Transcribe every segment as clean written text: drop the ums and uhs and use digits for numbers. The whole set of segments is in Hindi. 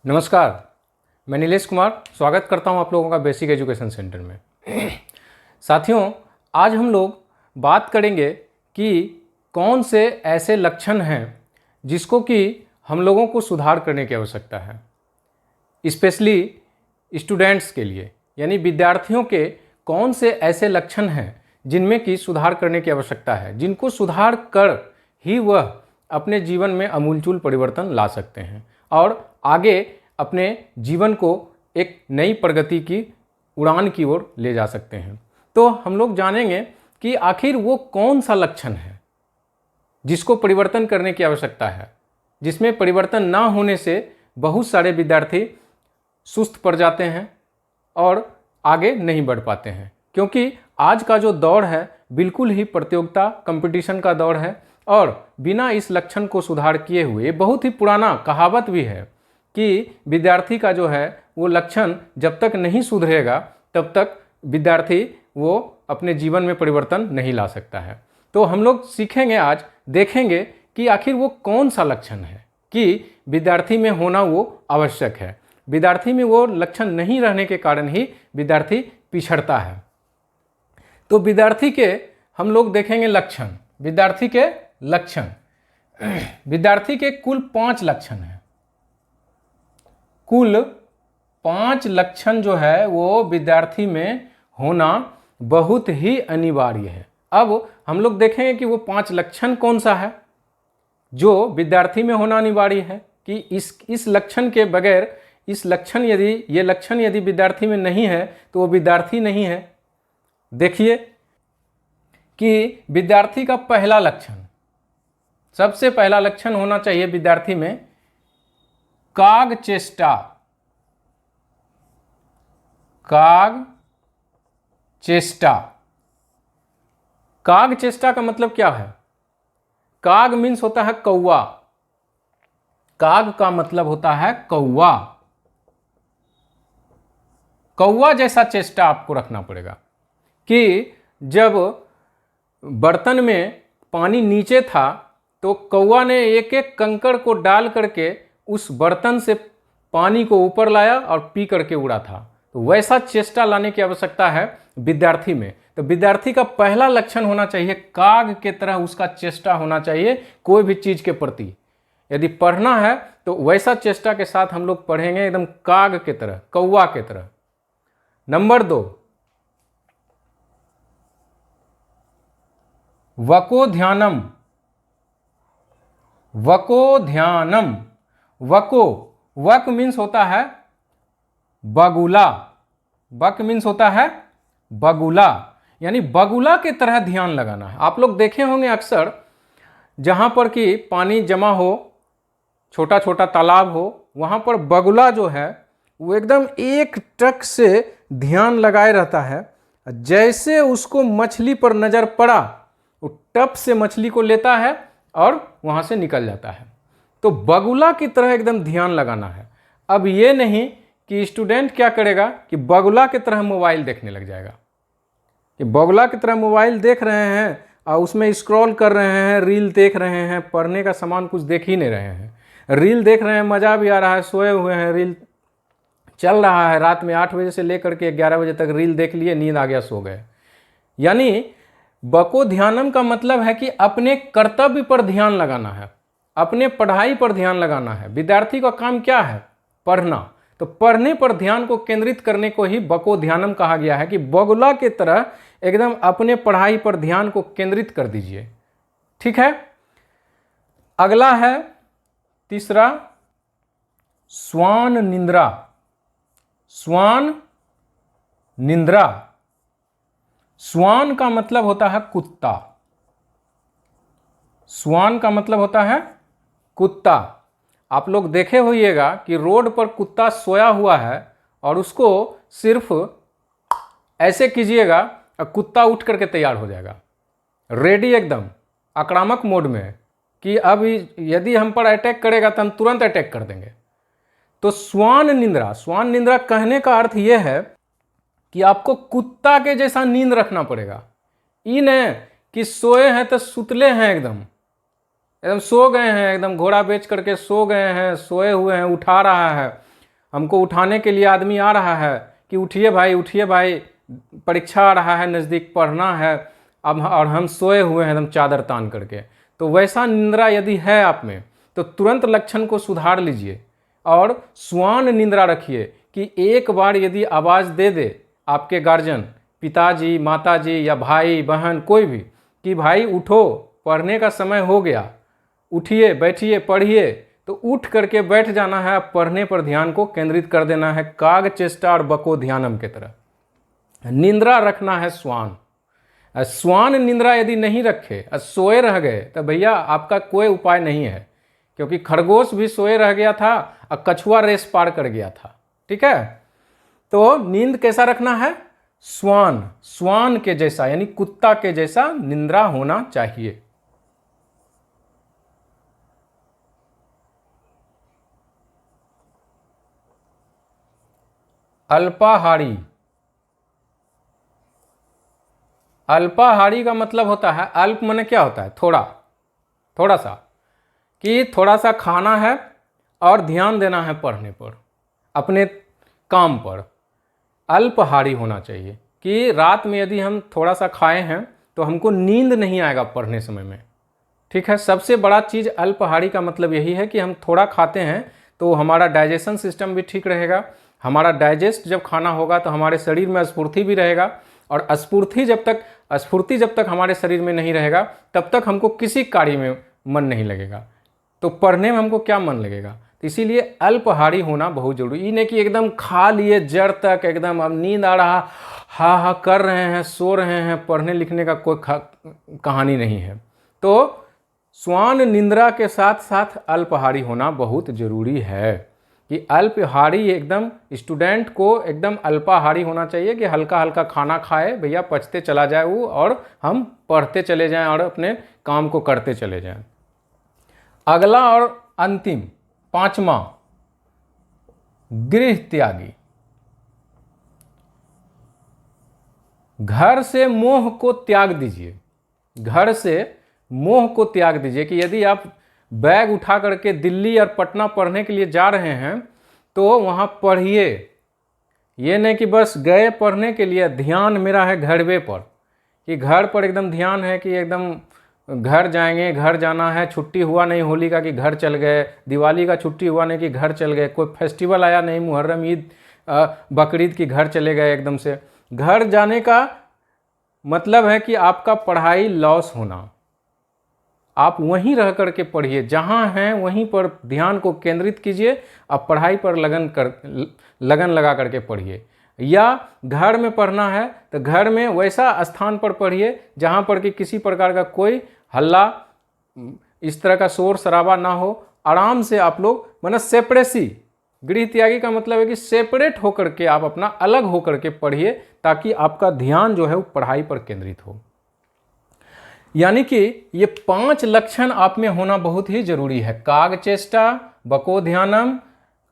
नमस्कार, मैं नीलेश कुमार स्वागत करता हूं आप लोगों का बेसिक एजुकेशन सेंटर में। साथियों, आज हम लोग बात करेंगे कि कौन से ऐसे लक्षण हैं जिसको कि हम लोगों को सुधार करने की आवश्यकता है, स्पेशली स्टूडेंट्स के लिए, यानी विद्यार्थियों के कौन से ऐसे लक्षण हैं जिनमें कि सुधार करने की आवश्यकता है, जिनको सुधार कर ही वह अपने जीवन में आमूलचूल परिवर्तन ला सकते हैं और आगे अपने जीवन को एक नई प्रगति की उड़ान की ओर ले जा सकते हैं। तो हम लोग जानेंगे कि आखिर वो कौन सा लक्षण है जिसको परिवर्तन करने की आवश्यकता है, जिसमें परिवर्तन ना होने से बहुत सारे विद्यार्थी सुस्त पड़ जाते हैं और आगे नहीं बढ़ पाते हैं, क्योंकि आज का जो दौर है बिल्कुल ही प्रतियोगिता कंपटीशन का दौर है और बिना इस लक्षण को सुधार किए हुए, बहुत ही पुराना कहावत भी है कि विद्यार्थी का जो है वो लक्षण जब तक नहीं सुधरेगा तब तक विद्यार्थी वो अपने जीवन में परिवर्तन नहीं ला सकता है। तो हम लोग सीखेंगे, आज देखेंगे कि आखिर वो कौन सा लक्षण है कि विद्यार्थी में होना वो आवश्यक है। विद्यार्थी में वो लक्षण नहीं रहने के कारण ही विद्यार्थी पिछड़ता है। तो विद्यार्थी के हम लोग देखेंगे लक्षण। विद्यार्थी के लक्षण, विद्यार्थी के कुल 5 लक्षण हैं। कुल 5 लक्षण जो है वो विद्यार्थी में होना बहुत ही अनिवार्य है। अब हम लोग देखेंगे कि वो 5 लक्षण कौन सा है जो विद्यार्थी में होना अनिवार्य है, कि इस लक्षण के बगैर, ये लक्षण यदि विद्यार्थी में नहीं है तो वो विद्यार्थी नहीं है। देखिए कि विद्यार्थी का पहला लक्षण, सबसे पहला लक्षण होना चाहिए विद्यार्थी में काग चेष्टा। काग चेष्टा, काग चेष्टा का मतलब क्या है? काग मीन्स होता है कौवा। काग का मतलब होता है कौवा। कौवा जैसा चेष्टा आपको रखना पड़ेगा कि जब बर्तन में पानी नीचे था तो कौवा ने एक एक कंकड़ को डाल करके उस बर्तन से पानी को ऊपर लाया और पी करके उड़ा था। तो वैसा चेष्टा लाने की आवश्यकता है विद्यार्थी में। तो विद्यार्थी का पहला लक्षण होना चाहिए काग के तरह उसका चेष्टा होना चाहिए कोई भी चीज के प्रति। यदि पढ़ना है तो वैसा चेष्टा के साथ हम लोग पढ़ेंगे, एकदम काग के तरह, कौवा के तरह। नंबर 2, वको ध्यानम। वको ध्यानम, वको, वक मीन्स होता है बगुला। वक मीन्स होता है बगुला, यानी बगुला की तरह ध्यान लगाना है। आप लोग देखे होंगे अक्सर जहां पर कि पानी जमा हो, छोटा छोटा तालाब हो, वहां पर बगुला जो है वो एकदम एक टक से ध्यान लगाए रहता है। जैसे उसको मछली पर नजर पड़ा वो टप से मछली को लेता है और वहां से निकल जाता है। तो बगुला की तरह एकदम ध्यान लगाना है। अब ये नहीं कि स्टूडेंट क्या करेगा कि बगुला की तरह मोबाइल देखने लग जाएगा, कि बगुला की तरह मोबाइल देख रहे हैं और उसमें स्क्रॉल कर रहे हैं, रील देख रहे हैं, पढ़ने का सामान कुछ देख ही नहीं रहे हैं। रील देख रहे हैं, मज़ा भी आ रहा है, सोए हुए हैं, रील चल रहा है, रात में 8 बजे से लेकर के 11 बजे तक रील देख लिए, नींद आ गया, सो गए। यानी बको ध्यानम का मतलब है कि अपने कर्तव्य पर ध्यान लगाना है, अपने पढ़ाई पर ध्यान लगाना है। विद्यार्थी का काम क्या है? पढ़ना। तो पढ़ने पर ध्यान को केंद्रित करने को ही बको ध्यानम कहा गया है, कि बगुला की तरह एकदम अपने पढ़ाई पर ध्यान को केंद्रित कर दीजिए। ठीक है। अगला है तीसरा, श्वान निंद्रा। श्वान निंद्रा, श्वान का मतलब होता है कुत्ता। श्वान का मतलब होता है कुत्ता। आप लोग देखे होइएगा कि रोड पर कुत्ता सोया हुआ है और उसको सिर्फ ऐसे कीजिएगा और कुत्ता उठ करके तैयार हो जाएगा, रेडी, एकदम आक्रामक मोड में, कि अब यदि हम पर अटैक करेगा तो हम तुरंत अटैक कर देंगे। तो श्वान निंद्रा, श्वान निंद्रा कहने का अर्थ यह है कि आपको कुत्ता के जैसा नींद रखना पड़ेगा। ये नहीं कि सोए हैं तो सुतले हैं, एकदम सो गए हैं, एकदम घोड़ा बेच करके सो गए हैं, सोए हुए हैं, उठा रहा है हमको उठाने के लिए आदमी आ रहा है कि उठिए भाई, परीक्षा आ रहा है नज़दीक, पढ़ना है अब, और हम सोए हुए हैं एकदम चादर तान करके। तो वैसा निंद्रा यदि है आप में तो तुरंत लक्षण को सुधार लीजिए और श्वान निंद्रा रखिए कि एक बार यदि आवाज़ दे दे आपके गार्जियन, पिताजी, माताजी या भाई बहन कोई भी, कि भाई उठो पढ़ने का समय हो गया, उठिए बैठिए पढ़िए, तो उठ करके बैठ जाना है, पढ़ने पर ध्यान को केंद्रित कर देना है, काग चेष्टा और बको ध्यानम के तरह। निंद्रा रखना है श्वान। श्वान निंद्रा यदि नहीं रखे, सोए रह गए, तो भैया आपका कोई उपाय नहीं है, क्योंकि खरगोश भी सोए रह गया था और कछुआ रेस पार कर गया था। ठीक है, तो नींद कैसा रखना है? श्वान के जैसा, यानी कुत्ता के जैसा निंद्रा होना चाहिए। अल्पाहारी, अल्पाहारी का मतलब होता है, अल्प माने क्या होता है? थोड़ा सा, कि थोड़ा सा खाना है और ध्यान देना है पढ़ने पर, अपने काम पर। अल्पाहारी होना चाहिए कि रात में यदि हम थोड़ा सा खाए हैं तो हमको नींद नहीं आएगा पढ़ने समय में। ठीक है, सबसे बड़ा चीज़ अल्पाहारी का मतलब यही है कि हम थोड़ा खाते हैं तो हमारा डाइजेशन सिस्टम भी ठीक रहेगा। हमारा डाइजेस्ट जब खाना होगा तो हमारे शरीर में स्फूर्ति भी रहेगा, और स्फूर्ति जब तक हमारे शरीर में नहीं रहेगा तब तक हमको किसी कार्य में मन नहीं लगेगा, तो पढ़ने में हमको क्या मन लगेगा। तो इसीलिए अल्पाहारी होना बहुत जरूरी। ये नहीं कि एकदम खा लिए जड़ तक, एकदम अब नींद आ रहा, हा कर रहे हैं, सो रहे हैं, पढ़ने लिखने का कोई कहानी नहीं है। तो श्वान निंद्रा के साथ साथ अल्पाहारी होना बहुत जरूरी है, कि अल्पाहारी एकदम स्टूडेंट को एकदम अल्पाहारी होना चाहिए, कि हल्का हल्का खाना खाए भैया, पचते चला जाए वो, और हम पढ़ते चले जाएं और अपने काम को करते चले जाएं। अगला और अंतिम, पांचवा, गृह त्यागी। घर से मोह को त्याग दीजिए, घर से मोह को त्याग दीजिए, कि यदि आप बैग उठा करके दिल्ली और पटना पढ़ने के लिए जा रहे हैं तो वहाँ पढ़िए। ये नहीं कि बस गए पढ़ने के लिए, ध्यान मेरा है घरवे पर, कि घर पर एकदम ध्यान है कि एकदम घर जाएंगे, घर जाना है, छुट्टी हुआ नहीं होली का कि घर चल गए, दिवाली का छुट्टी हुआ नहीं कि घर चल गए, कोई फेस्टिवल आया नहीं, मुहर्रम, ईद, बकरीद की घर चले गए एकदम से। घर जाने का मतलब है कि आपका पढ़ाई लॉस होना। आप वहीं रह करके पढ़िए, जहाँ हैं वहीं पर ध्यान को केंद्रित कीजिए, आप पढ़ाई पर लगन लगा करके पढ़िए। या घर में पढ़ना है तो घर में वैसा स्थान पर पढ़िए जहाँ पर कि किसी प्रकार का कोई हल्ला, इस तरह का शोर शराबा ना हो। आराम से आप लोग, मतलब सेपरेसी, गृह त्यागी का मतलब है कि सेपरेट होकर के आप अपना अलग होकर के पढ़िए, ताकि आपका ध्यान जो है वो पढ़ाई पर केंद्रित हो। यानी कि ये 5 लक्षण आप में होना बहुत ही जरूरी है: काग चेष्टा, बको ध्यानम,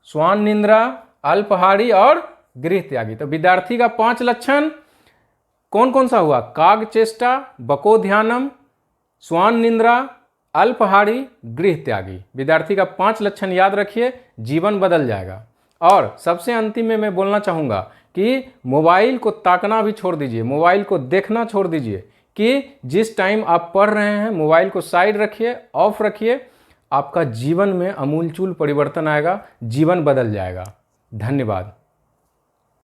श्वान निंद्रा, अल्पाहारी और गृह त्यागी। तो विद्यार्थी का 5 लक्षण कौन कौन सा हुआ? काग चेष्टा, बको ध्यानम, श्वान निंद्रा, अल्पाहारी, गृह त्यागी। विद्यार्थी का 5 लक्षण याद रखिए, जीवन बदल जाएगा। और सबसे अंतिम में मैं बोलना चाहूँगा कि मोबाइल को ताकना भी छोड़ दीजिए, मोबाइल को देखना छोड़ दीजिए, कि जिस टाइम आप पढ़ रहे हैं मोबाइल को साइड रखिए, ऑफ रखिए। आपका जीवन में अमूलचूल परिवर्तन आएगा, जीवन बदल जाएगा। धन्यवाद।